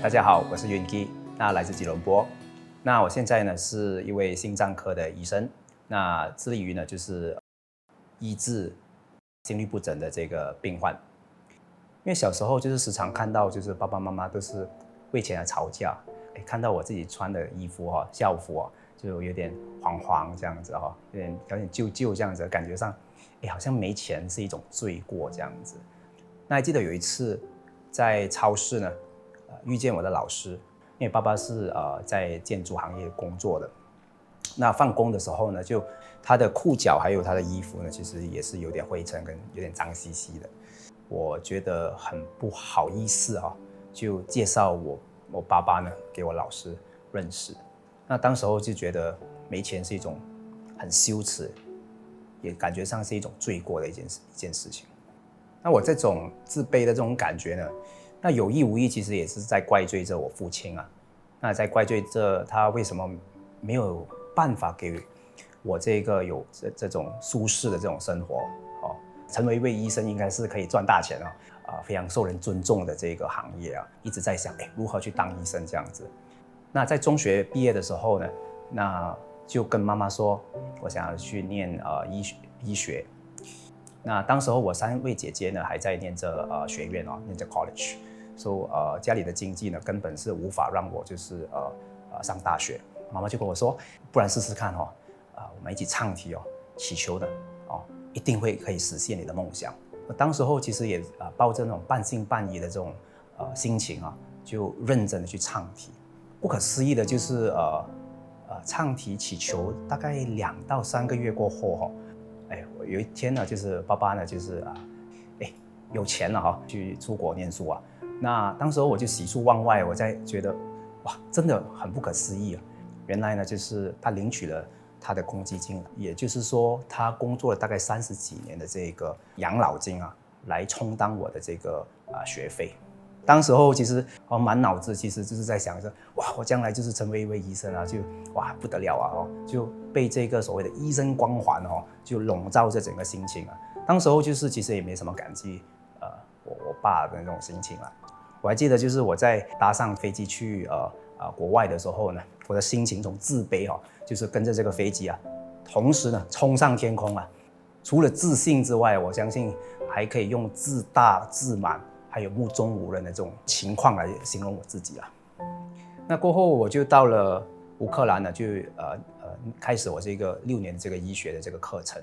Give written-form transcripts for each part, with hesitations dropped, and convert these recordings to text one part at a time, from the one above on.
大家好，我是云基，来自吉隆坡。我现在呢是一位心脏科的医生，致力于呢就是医治心律不整的这个病患。因为小时候就是时常看到就是爸爸妈妈都是为钱而吵架，看到我自己穿的衣服校服就有点黄这样子有点旧这样子，感觉上好像没钱是一种罪过这样子。还记得有一次在超市呢遇见我的老师，因为爸爸是在建筑行业工作的。放工的时候呢，就他的裤脚还有他的衣服呢，其实也是有点灰尘跟有点脏兮兮的。我觉得很不好意思就介绍我爸爸呢给我老师认识。当时候就觉得没钱是一种很羞耻，也感觉上是一种罪过的一件事情。我这种自卑的这种感觉呢，有意无意其实也是在怪罪着我父亲在怪罪着他为什么没有办法给我这个有这种舒适的这种生活成为一位医生应该是可以赚大钱非常受人尊重的这个行业一直在想如何去当医生这样子。在中学毕业的时候呢，就跟妈妈说我想要去念医学。当时候我3位姐姐呢还在念着学院念着 college， 所以家里的经济呢根本是无法让我就是上大学。妈妈就跟我说，不然试试看我们一起唱题祈求的一定会可以实现你的梦想。当时候其实也抱着那种半信半疑的这种心情就认真的去唱题。不可思议的就是唱题祈求大概2到3个月过后我有一天呢，就是爸爸呢就是有钱了去出国念书当时候我就喜出望外，我在觉得哇，真的很不可思议原来呢就是他领取了他的公积金，也就是说他工作了大概30几年的这个养老金来充当我的这个学费。当时候其实满脑子其实就是在想着，哇，我将来就是成为一位医生就哇不得了就被这个所谓的医生光环就笼罩着整个心情当时候就是其实也没什么感激我爸的那种心情我还记得就是我在搭上飞机去国外的时候呢，我的心情从自卑就是跟着这个飞机同时呢冲上天空除了自信之外，我相信还可以用自大自满还有目中无人的这种情况来形容我自己过后我就到了乌克兰呢，就开始我这个6年的这个医学的这个课程。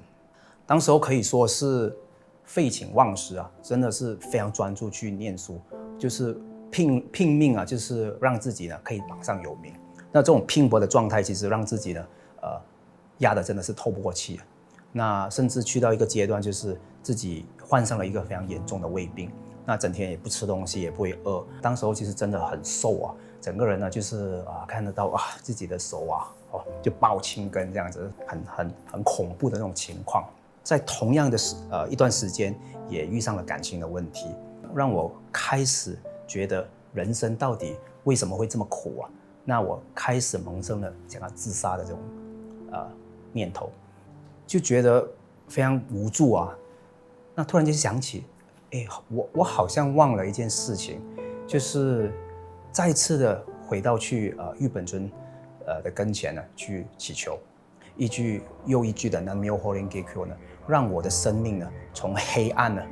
当时候可以说是废寝忘食真的是非常专注去念书，就是拼命就是让自己呢可以榜上有名。这种拼搏的状态其实让自己呢压得真的是透不过气甚至去到一个阶段，就是自己患上了一个非常严重的胃病，整天也不吃东西，也不会饿。当时候其实真的很瘦整个人呢就是看得到自己的手就爆青根这样子，很恐怖的那种情况。在同样的一段时间，也遇上了感情的问题，让我开始觉得人生到底为什么会这么苦我开始萌生了想要自杀的这种念头，就觉得非常无助突然间想起我好像忘了一件事情，就是再次的回到去玉本尊的跟前呢去祈求，一句又一句的 Namyo Horengekyo 呢，让我的生命呢从黑暗呢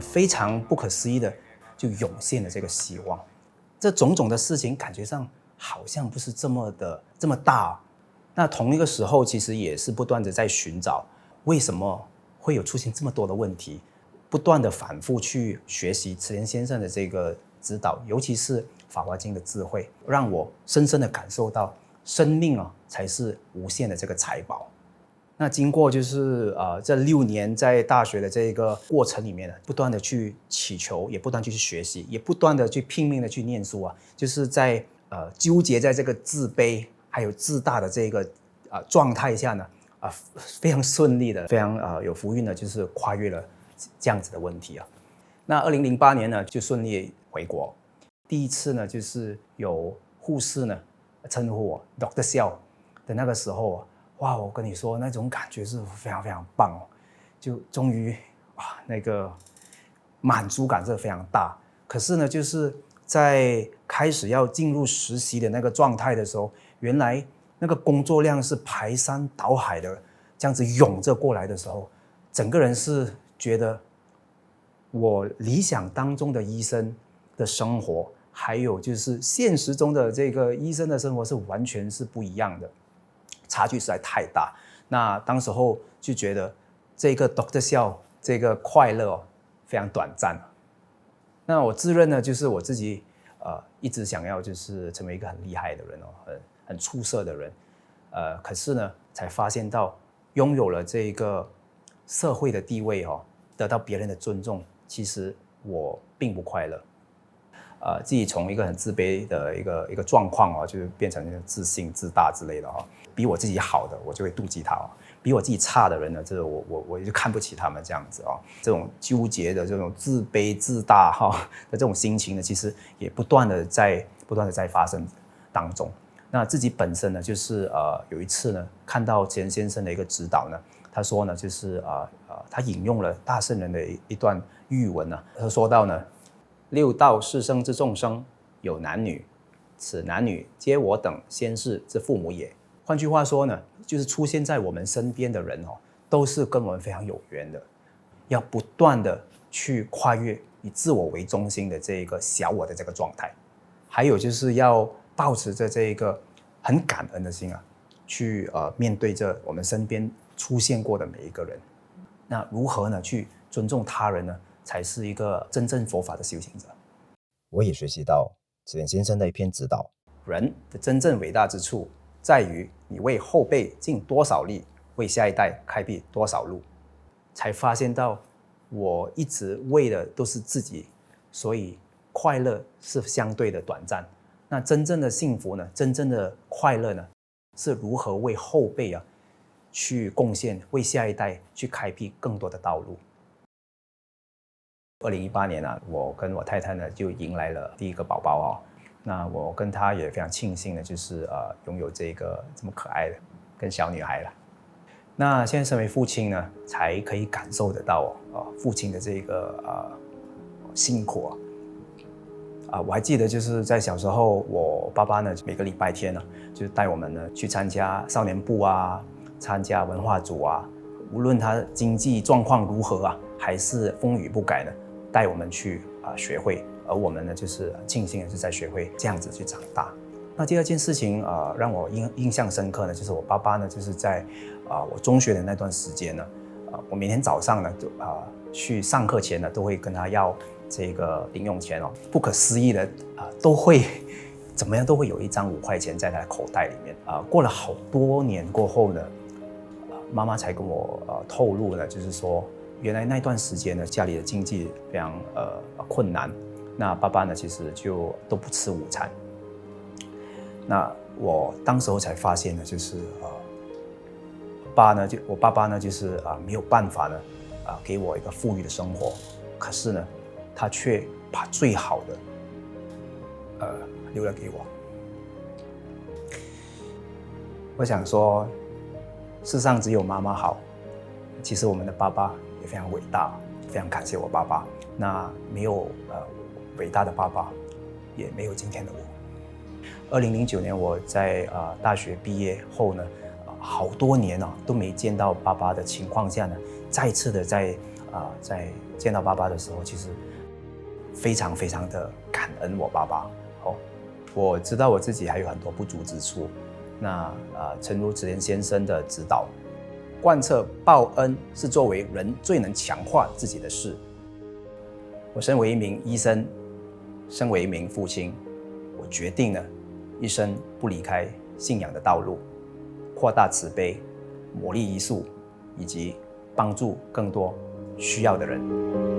非常不可思议的就涌现了这个希望。这种种的事情感觉上好像不是这么大同一个时候其实也是不断的在寻找为什么会有出现这么多的问题，不断的反复去学习慈莲先生的这个指导，尤其是法华经的智慧，让我深深的感受到生命才是无限的这个财宝。经过就是这6年在大学的这个过程里面不断的去祈求，也不断去学习，也不断的去拼命的去念书就是在纠结在这个自卑还有自大的这个状态下呢非常顺利的，非常有福运的，就是跨越了这样子的问题2008年呢就顺利回国。第一次呢就是有护士呢称呼我 Dr. Xiao 的那个时候哇，我跟你说那种感觉是非常非常棒就终于那个满足感是非常大。可是呢就是在开始要进入实习的那个状态的时候，原来那个工作量是排山倒海的这样子涌着过来的时候，整个人是觉得我理想当中的医生的生活，还有就是现实中的这个医生的生活是完全是不一样的，差距实在太大。那当时候就觉得这个 Dr. Siao 这个快乐非常短暂。那我自认呢，就是我自己一直想要就是成为一个很厉害的人很出色的人，可是呢，才发现到拥有了这个社会的地位得到别人的尊重，其实我并不快乐。自己从一个很自卑的一个状况就是变成自信自大之类的比我自己好的我就会妒忌他比我自己差的人呢，这我就看不起他们这样子这种纠结的这种自卑自大的这种心情呢，其实也不断的在发生当中。那自己本身呢，就是有一次呢，看到钱先生的一个指导呢，他说呢，就是他引用了大圣人的一段寓文呢，他说到呢，六道四生之众生，有男女，此男女皆我等先世之父母也。换句话说呢，就是出现在我们身边的人都是跟我们非常有缘的，要不断的去跨越以自我为中心的这个小我的这个状态，还有就是要抱持着这个很感恩的心去面对着我们身边出现过的每一个人。那如何呢去尊重他人呢，才是一个真正佛法的修行者。我也学习到慈源先生的一篇指导，人的真正伟大之处在于你为后辈尽多少力，为下一代开辟多少路。才发现到我一直为的都是自己，所以快乐是相对的短暂。那真正的幸福呢，真正的快乐呢，是如何为后辈去贡献，为下一代去开辟更多的道路。2018年我跟我太太呢就迎来了第一个宝宝那我跟她也非常庆幸的，就是拥有这个这么可爱的跟小女孩了。那现在身为父亲呢，才可以感受得到父亲的这个辛苦我还记得就是在小时候，我爸爸呢每个礼拜天呢，就带我们呢去参加少年部参加文化组无论他经济状况如何还是风雨不改呢，带我们去学会。而我们呢，就是庆幸的是在学会这样子去长大。那第二件事情让我印象深刻呢，就是我爸爸呢，就是在我中学的那段时间呢，我每天早上呢去上课前呢，都会跟他要这个零用钱不可思议的都会怎么样都会有一张5块钱在他的口袋里面过了好多年过后呢，妈妈才跟我透露呢，就是说原来那段时间呢，家里的经济非常困难。那爸爸呢，其实就都不吃午餐。那我当时候才发现呢，就是我爸爸呢，就是没有办法呢，给我一个富裕的生活。可是呢，他却把最好的留了给我。我想说，世上只有妈妈好。其实我们的爸爸也非常伟大，非常感谢我爸爸。那没有伟大的爸爸，也没有今天的我。2009年我在大学毕业后呢，好多年都没见到爸爸的情况下呢，再次的在见到爸爸的时候，其实非常非常的感恩我爸爸。我知道我自己还有很多不足之处。那诚如慈源先生的指导，贯彻报恩是作为人最能强化自己的事。我身为一名医生，身为一名父亲，我决定了一生不离开信仰的道路，扩大慈悲，磨砺医术，以及帮助更多需要的人。